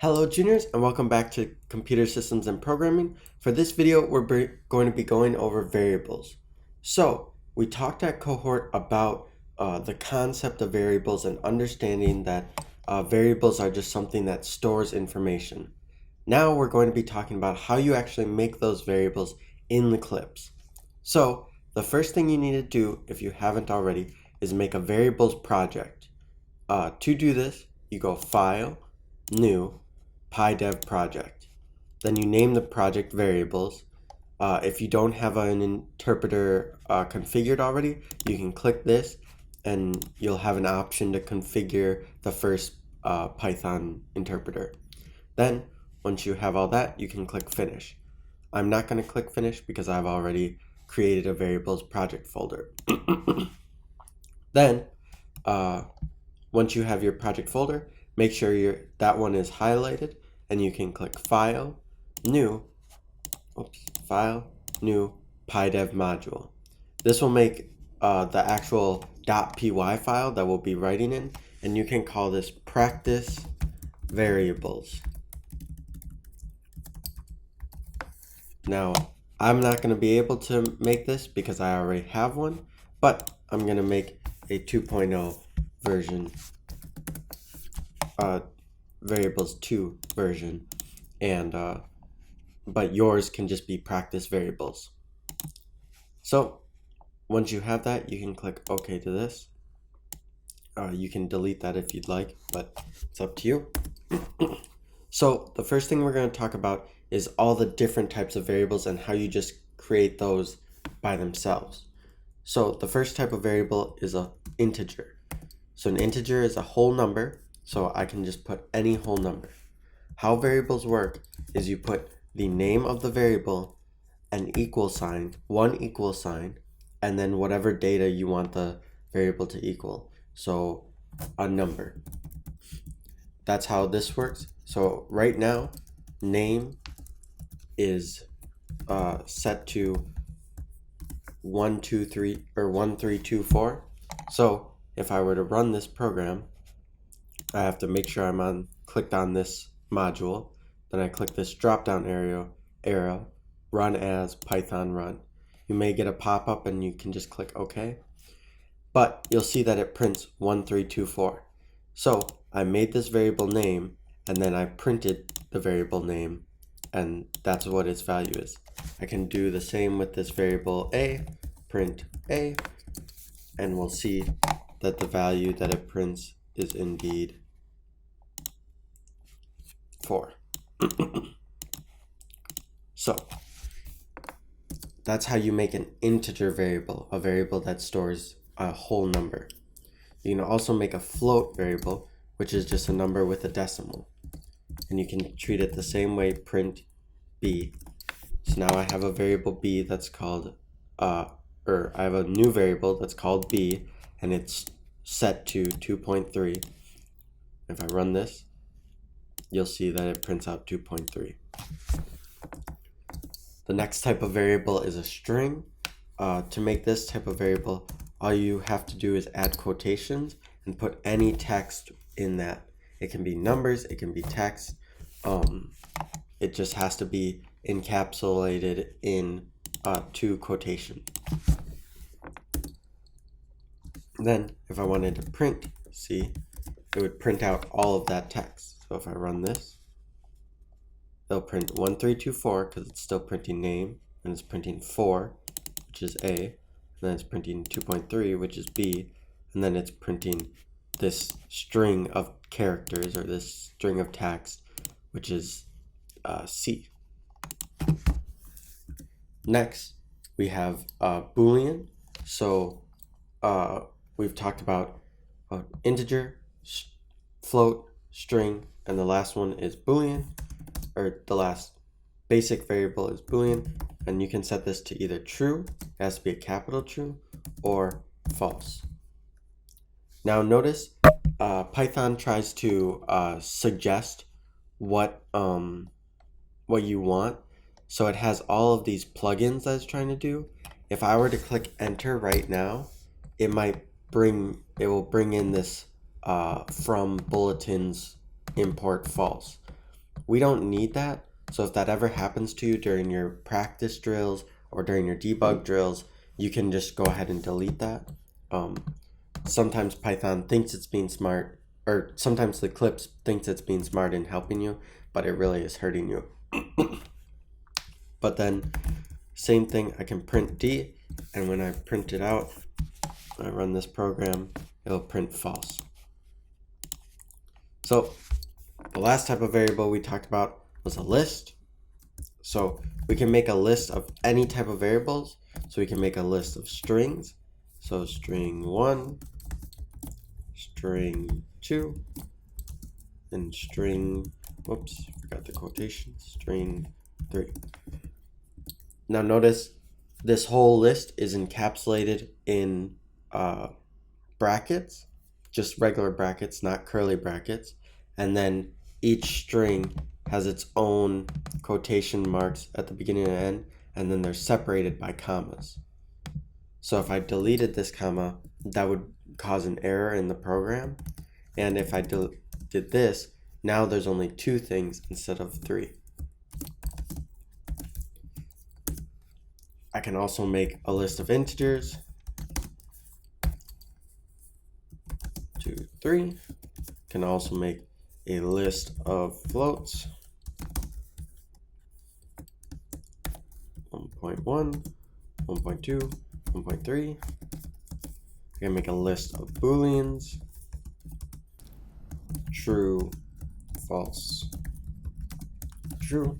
Hello juniors and welcome back to Computer Systems and Programming. For this video we're going to be going over variables. So we talked at cohort about the concept of variables and understanding that variables are just something that stores information. Now we're going to be talking about how you actually make those variables in Eclipse. So the first thing you need to do, if you haven't already, is make a variables project. To do this, you go File, New, PyDev project. Then you name the project variables. If you don't have an interpreter configured already, you can click this and you'll have an option to configure the first Python interpreter. Then once you have all that, you can click finish. I'm not going to click finish because I've already created a variables project folder. Then once you have your project folder, make sure that one is highlighted and you can click File, New, PyDev module. This will make the actual .py file that we'll be writing in, and you can call this practice variables. Now, I'm not going to be able to make this because I already have one, but I'm going to make a 2.0 version, variables 2 version, and but yours can just be practice variables. So once you have that, you can click OK to this. You can delete that if you'd like, but it's up to you. So the first thing we're going to talk about is all the different types of variables and how you just create those by themselves. So the first type of variable is an integer. So an integer is a whole number, so I can just put any whole number. How variables work is you put the name of the variable, an equal sign, one equal sign, and then whatever data you want the variable to equal. So a number. That's how this works. So right now, name is set to 1, 2, 3, or 1, 3, 2, 4. So if I were to run this program, I have to make sure I'm clicked on this module. Then I click this drop down arrow, run as Python run. You may get a pop-up and you can just click OK. But you'll see that it prints 1324. So I made this variable name and then I printed the variable name, and that's what its value is. I can do the same with this variable a, print a, and we'll see that the value that it prints is indeed 4. So that's how you make an integer variable, a variable that stores a whole number. You can also make a float variable, which is just a number with a decimal. And you can treat it the same way, print b. So now I have a variable b that's called, I have a new variable that's called b, and it's set to 2.3. If I run this, you'll see that it prints out 2.3. The next type of variable is a string. To make this type of variable, all you have to do is add quotations and put any text in that. It can be numbers, it can be text. It just has to be encapsulated in 2 quotations. Then if I wanted to print, see, it would print out all of that text. So if I run this, it'll print 1324 because it's still printing name, and it's printing 4, which is A, and then it's printing 2.3, which is B, and then it's printing this string of characters, or this string of text, which is C. Next, we have Boolean. So we've talked about integer, float, string, and the last one is Boolean, or the last basic variable is Boolean, and you can set this to either true, it has to be a capital true, or false. Now notice Python tries to suggest what you want, so it has all of these plugins that it's trying to do. If I were to click enter right now, it will bring in this from bulletins import false. We don't need that. So if that ever happens to you during your practice drills or during your debug drills, you can just go ahead and delete that. Sometimes Python thinks it's being smart, or sometimes the Eclipse thinks it's being smart and helping you, but it really is hurting you. But then, same thing, I can print D, and when I print it out, I run this program, it'll print false. So the last type of variable we talked about was a list. So we can make a list of any type of variables. So we can make a list of strings. So string 1, string 2, and string, whoops, forgot the quotation, string 3. Now notice this whole list is encapsulated in brackets, just regular brackets, not curly brackets. And then each string has its own quotation marks at the beginning and end, and then they're separated by commas. So if I deleted this comma, that would cause an error in the program. And if I did this, now there's only 2 things instead of 3. I can also make a list of integers, 2, 3. Can also make a list of floats, 1.1, 1.2, 1.3. I can make a list of booleans, true, false, true.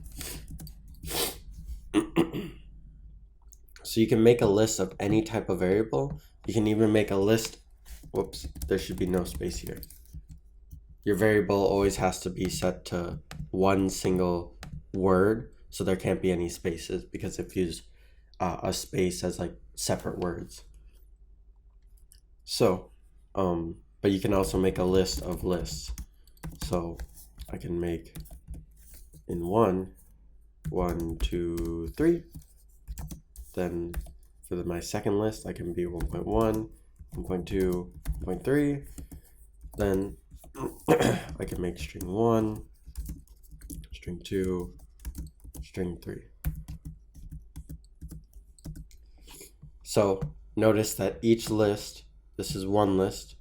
So you can make a list of any type of variable. You can even make a list, whoops, there should be no space here. Your variable always has to be set to one single word, so there can't be any spaces, because if you use a space as like separate words. So, but you can also make a list of lists. So I can make in 1, 2, 3. Then for my second list, I can be 1.1, 1.2, 1.3. Then I can make string 1, string 2, string 3. So notice that each list, this is one list,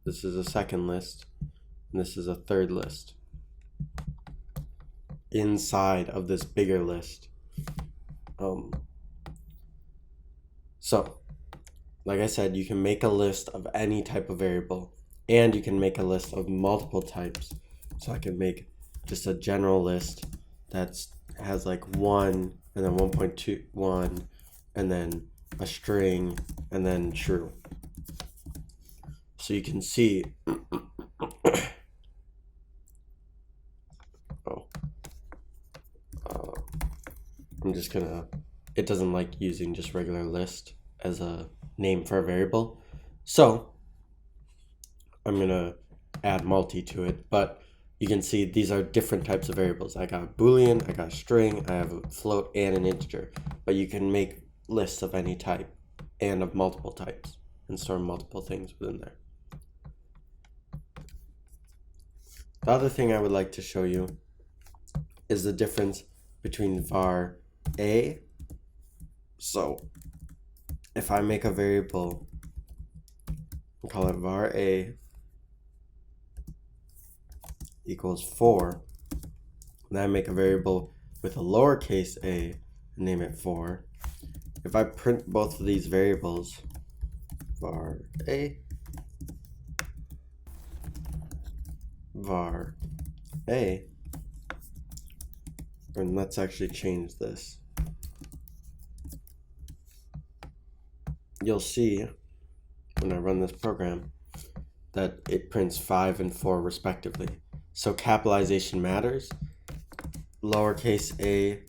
this is a second list, and this is a third list inside of this bigger list. So, like I said, you can make a list of any type of variable, and you can make a list of multiple types. So I can make just a general list that has like 1, and then 1.21, and then a string, and then true. So you can see, I'm just gonna, it doesn't like using just regular list as a name for a variable. So I'm gonna add multi to it, but you can see these are different types of variables. I got a Boolean, I got a string, I have a float and an integer, but you can make lists of any type and of multiple types and store multiple things within there. The other thing I would like to show you is the difference between var a. So if I make a variable and call it var a equals 4, then I make a variable with a lowercase a and name it 4. If I print both of these variables, var a, var a, and let's actually change this. You'll see when I run this program that it prints 5 and 4 respectively. So capitalization matters. Lowercase a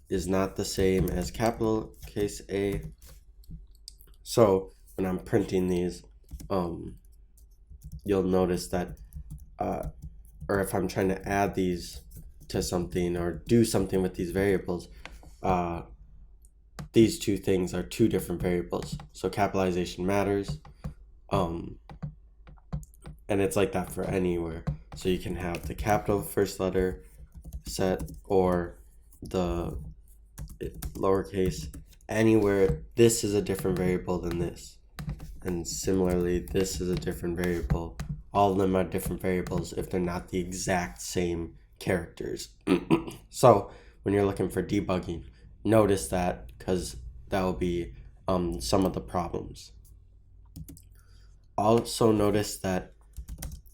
is not the same as capital case A. So when I'm printing these, you'll notice that, or if I'm trying to add these to something or do something with these variables, these two things are two different variables. So capitalization matters, and it's like that for anywhere. So you can have the capital first letter set or the lowercase, anywhere this is a different variable than this. And similarly, this is a different variable. All of them are different variables if they're not the exact same characters. So when you're looking for debugging, notice that, because that will be some of the problems. Also notice that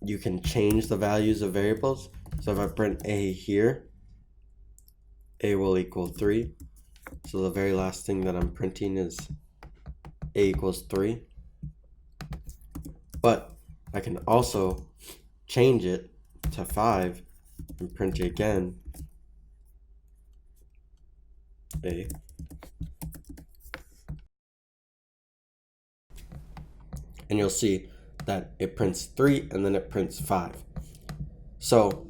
you can change the values of variables. So if I print a here, a will equal 3. So the very last thing that I'm printing is a equals 3. But I can also change it to 5 and print it again, a. And you'll see that it prints 3 and then it prints 5. So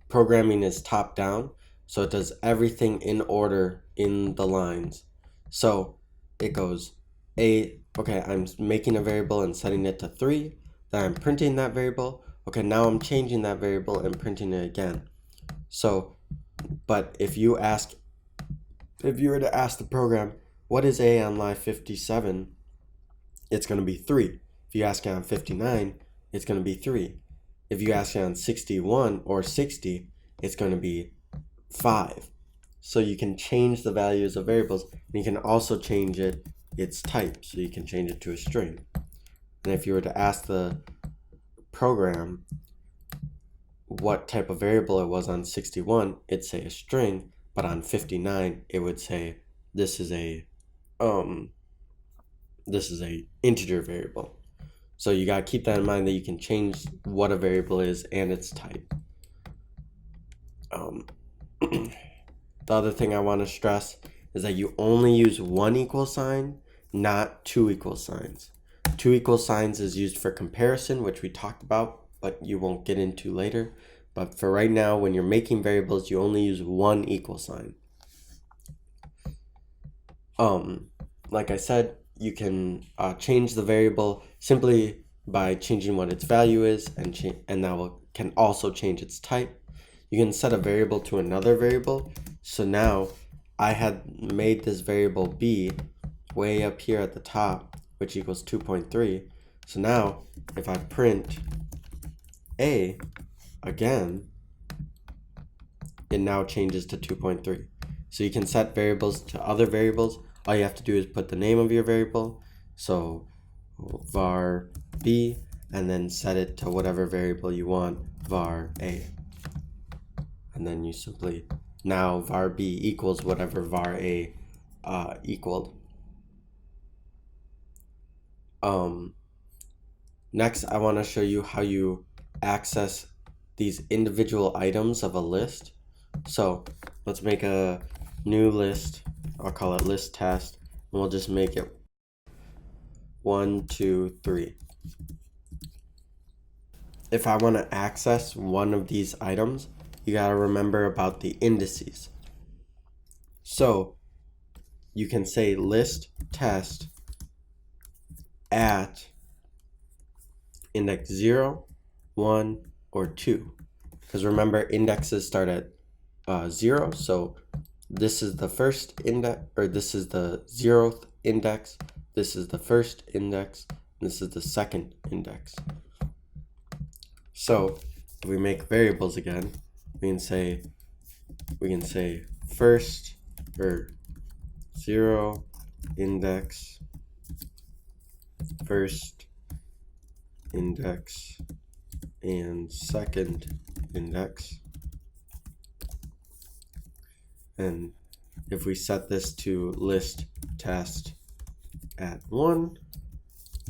programming is top down, so it does everything in order in the lines. So it goes okay, I'm making a variable and setting it to 3, then I'm printing that variable. Okay, now I'm changing that variable and printing it again. So, but if you were to ask the program, what is a on line 57? It's going to be 3. If you ask it on 59, it's going to be 3. If you ask it on 61 or 60, it's going to be 5. So you can change the values of variables, and you can also change its type. So you can change it to a string. And if you were to ask the program what type of variable it was on 61, it'd say a string, but on 59, it would say this is a integer variable. So you got to keep that in mind, that you can change what a variable is and its type. The other thing I want to stress is that you only use one equal sign, not two equal signs. Two equal signs is used for comparison, which we talked about, but you won't get into later. But for right now, when you're making variables, you only use one equal sign. Like I said, you can change the variable simply by changing what its value is, and that can also change its type. You can set a variable to another variable. So now I had made this variable b way up here at the top, which equals 2.3. So now if I print a again, it now changes to 2.3. So you can set variables to other variables. All you have to do is put the name of your variable, so var b, and then set it to whatever variable you want, var a. And then you simply, now var b equals whatever var a equaled. Next, I want to show you how you access these individual items of a list. So let's make a new list. I'll call it list test, and we'll just make it 1, 2, 3. If I want to access one of these items, you got to remember about the indices. So you can say list test at index 0, 1, or 2. Because remember, indexes start at 0, so this is the first index, or this is the 0th index, this is the first index, and this is the second index. So if we make variables again, we can say first, or 0 index, first index, and second index. And if we set this to list test at 1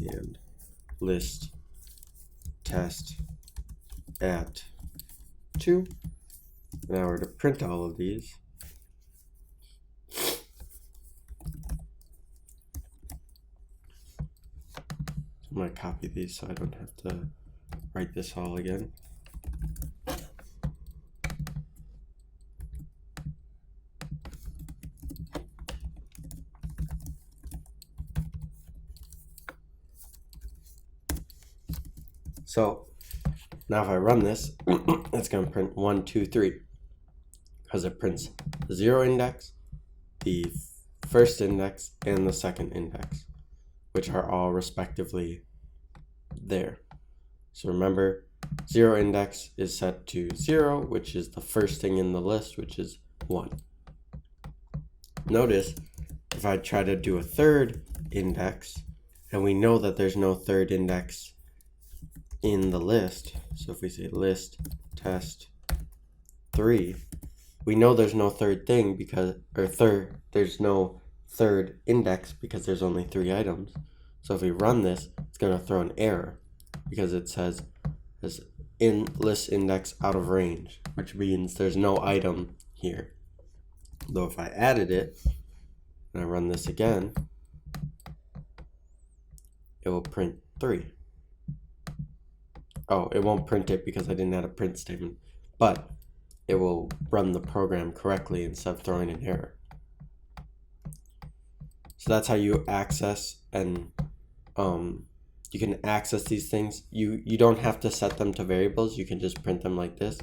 and list test at 2, now we're to print all of these. I'm going to copy these so I don't have to write this all again. So Now if I run this, it's going to print 1, 2, 3 because it prints the 0 index, the first index, and the second index, which are all respectively there. So remember, 0 index is set to 0, which is the first thing in the list, which is 1. Notice if I try to do a third index, and we know that there's no third index in the list, so if we say list test 3, we know there's no third thing because, there's no third index because there's only 3 items. So if we run this, it's going to throw an error because it says this in list index out of range, which means there's no item here. Though if I added it and I run this again, it will print 3. Oh, it won't print it because I didn't add a print statement, but it will run the program correctly instead of throwing an error. So that's how you access and you can access these things. You don't have to set them to variables. You can just print them like this.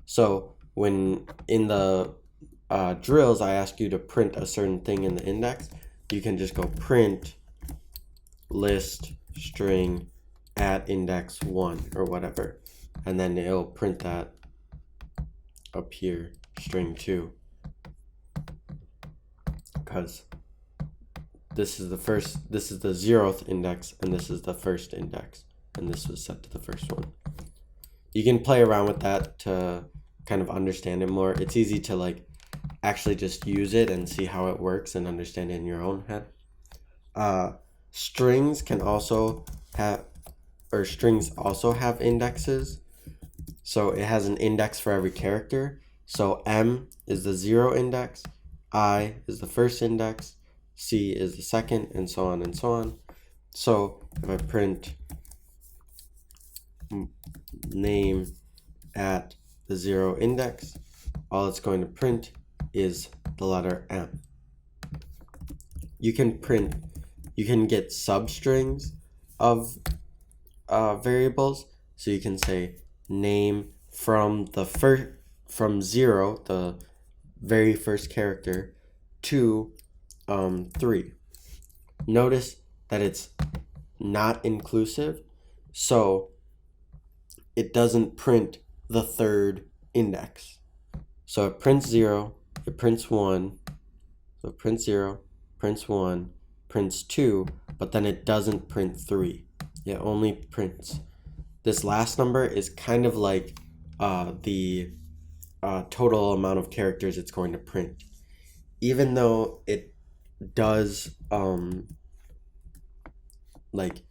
So when in the drills, I ask you to print a certain thing in the index, you can just go print list string at index 1 or whatever, and then it'll print that up here, string 2, because this is the 0th index and this is the first index, and this was set to the first one. You can play around with that to kind of understand it more. It's easy to like actually just use it and see how it works and understand it in your own head. Strings also have indexes. So it has an index for every character. So M is the 0 index, I is the first index, C is the second, and so on and so on. So if I print name at the 0 index, all it's going to print is the letter M. You can get substrings of variables. So you can say name from 0, the very first character, to 3. Notice that it's not inclusive, so it doesn't print the third index. So it prints 0, it prints 1, so it prints 0, prints 1, prints 2, but then it doesn't print 3. It only prints. This last number is kind of like the total amount of characters it's going to print. Even though it does like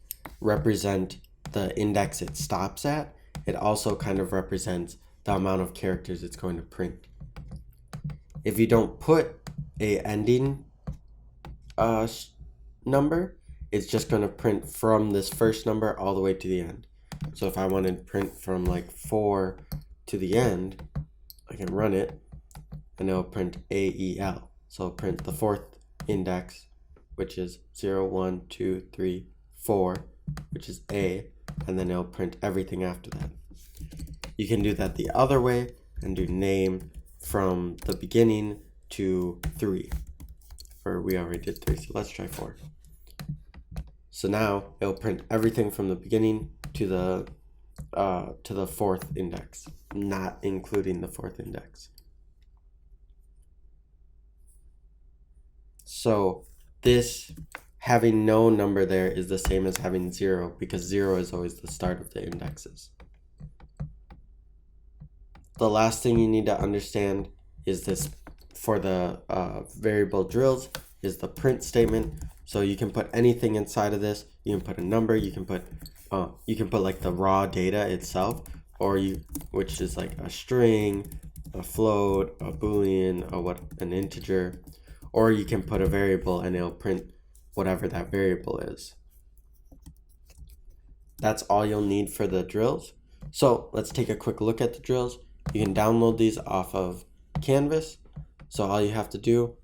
represent the index it stops at, it also kind of represents the amount of characters it's going to print. If you don't put a ending number, it's just going to print from this first number all the way to the end. So if I wanted to print from like 4 to the end, I can run it and it'll print AEL. So it'll print the 4th index, which is 0, 1, 2, 3, 4, which is A, and then it'll print everything after that. You can do that the other way and do name from the beginning to 3. Or we already did 3, so let's try 4. So now it'll print everything from the beginning to the 4th index, not including the 4th index. So this having no number there is the same as having 0, because 0 is always the start of the indexes. The last thing you need to understand is this for the variable drills is the print statement. So you can put anything inside of this. You can put a number. You can put like the raw data itself, or which is like a string, a float, a boolean, an integer, or you can put a variable and it'll print whatever that variable is. That's all you'll need for the drills. So let's take a quick look at the drills. You can download these off of Canvas. So all you have to do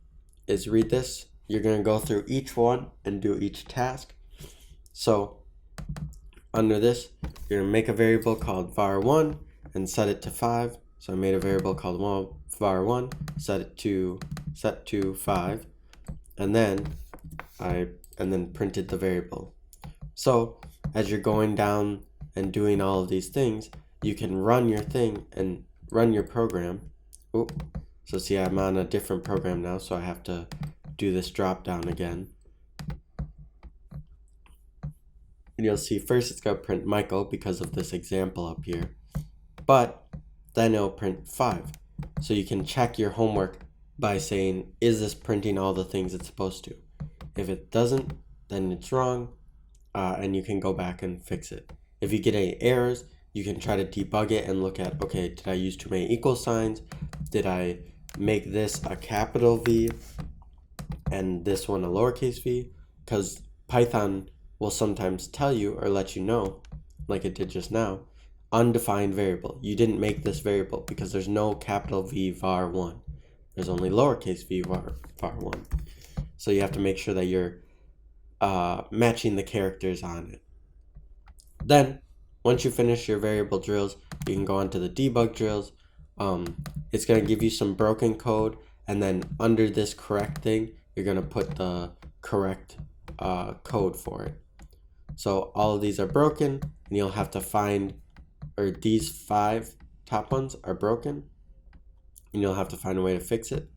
is read this. You're going to go through each one and do each task. So under this, you're going to make a variable called var1 and set it to 5. So I made a variable called var1, set to 5, and then printed the variable. So as you're going down and doing all of these things, you can run your thing and run your program. Oh, so see, I'm on a different program now, so I have to do this drop down again. And you'll see first it's going to print Michael because of this example up here, but then it'll print 5. So you can check your homework by saying, is this printing all the things it's supposed to? If it doesn't, then it's wrong, and you can go back and fix it. If you get any errors, you can try to debug it and look at, okay, did I use too many equal signs? Did I make this a capital V and this one a lowercase v? Because Python will sometimes tell you or let you know, like it did just now, undefined variable. You didn't make this variable because there's no capital V var1. There's only lowercase v var1. So you have to make sure that you're matching the characters on it. Then, once you finish your variable drills, you can go on to the debug drills. It's going to give you some broken code, and then under this correct thing, you're going to put the correct code for it. So all of these are broken, and you'll have to find, or these 5 top ones are broken, and you'll have to find a way to fix it.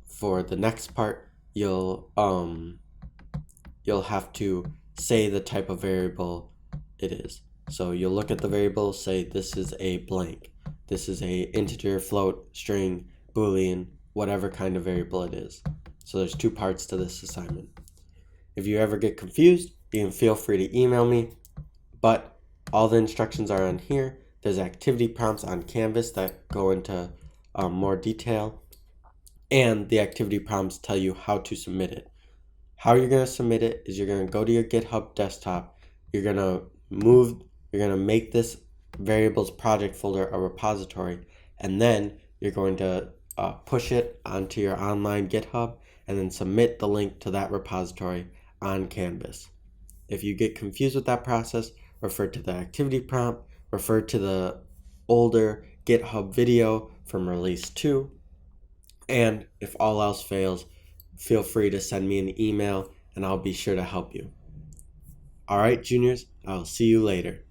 For the next part, you'll have to say the type of variable it is. So you'll look at the variable, say this is a blank, this is a integer, float, string, boolean, whatever kind of variable it is. So there's 2 parts to this assignment. If you ever get confused, you can feel free to email me, but all the instructions are on here. There's activity prompts on Canvas that go into more detail, and the activity prompts tell you how to submit it. How you're going to submit it is you're going to go to your GitHub desktop, you're going to make this variables project folder a repository, and then you're going to push it onto your online GitHub and then submit the link to that repository on Canvas. If you get confused with that process, refer to the activity prompt, refer to the older GitHub video from release 2, and if all else fails, feel free to send me an email and I'll be sure to help you. All right, juniors, I'll see you later.